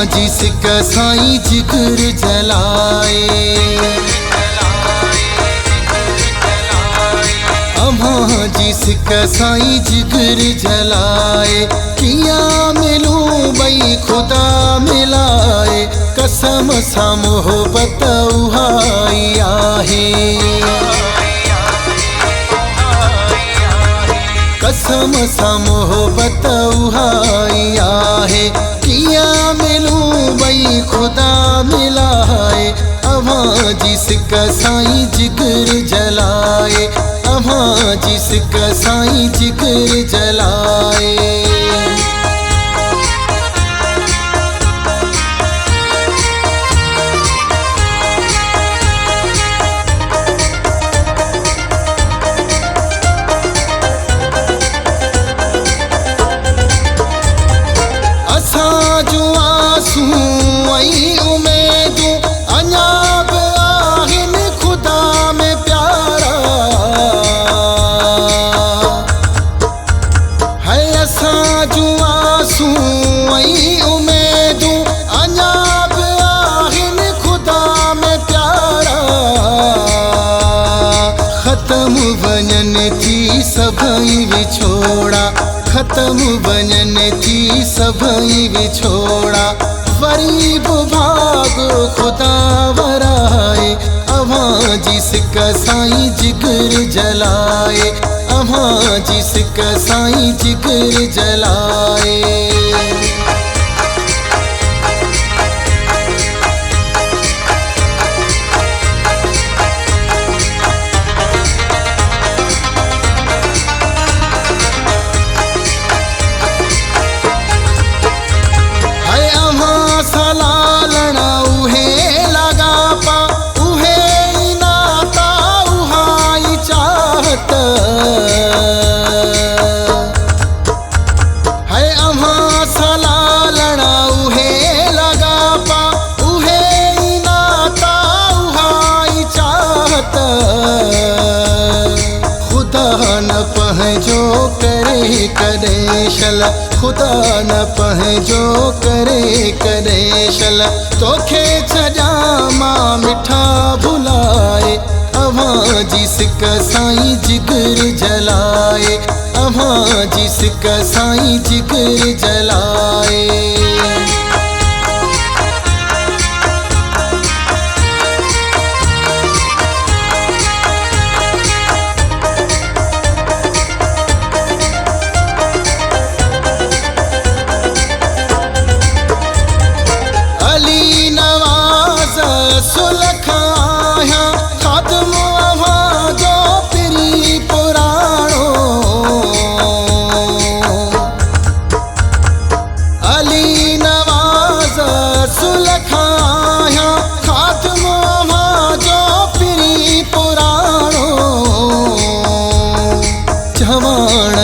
जिसका साईं जिगर जलाए, अम्मा जिसका साईं जिगर जलाए, किया मिलूं बई खुदा मिलाए, कसम सा मोहब्बत उहाई आहे, कसम सा मोहब्बत उहाई आहे, किया मिलूं बई खुदा मिलाए, अम्मा जिसका साईं जिगर जलाए, अम्मा जिसका साईं जिगर जलाए। खत्म वञन थी सभई विछोड़ा, खत्म वञन थी सभई विछोड़ा, वरी बि भाॻो खुदा वराए, अम्मा जिसका साईं जिगर जलाए, अम्मा जिसका साईं जिगर जलाए। खुदा न पंहिंजो करे करेशल, तोखे छॾा मां मिठा भुलाए, अम्मा जिसका साईं जिगर जलाए, अम्मा जिसका साईं जिगर जलाए।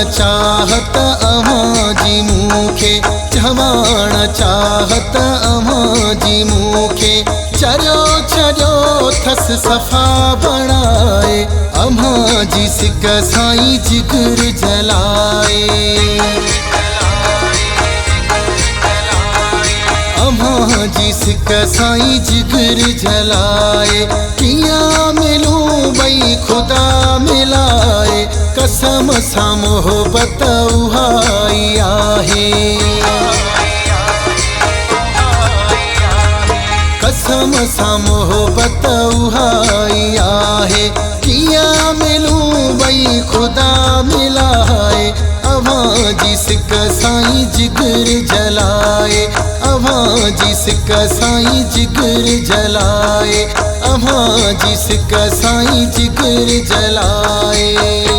चाहत अम्मा जी मूंखे, जवान चाहत अम्मा जी मूंखे, चरियो छॾियो थस सफ़ा बणाए, अम्मा जिसका साईं जिगर जलाए, अम्मा जिसका साईं जिगर जलाए, किया मिलूं बई खुदा मिलाए, कसम सा मोहब्बत उहाई आहे, कसम सा मोहब्बत उहाई आहे, किया मिलूं बई खुदा मिलाए, अम्मा जिसका साईं जिगर जलाए, अम्मा जिसका साईं जिगर जलाए, अम्मा जिसका साईं जिगर जलाए।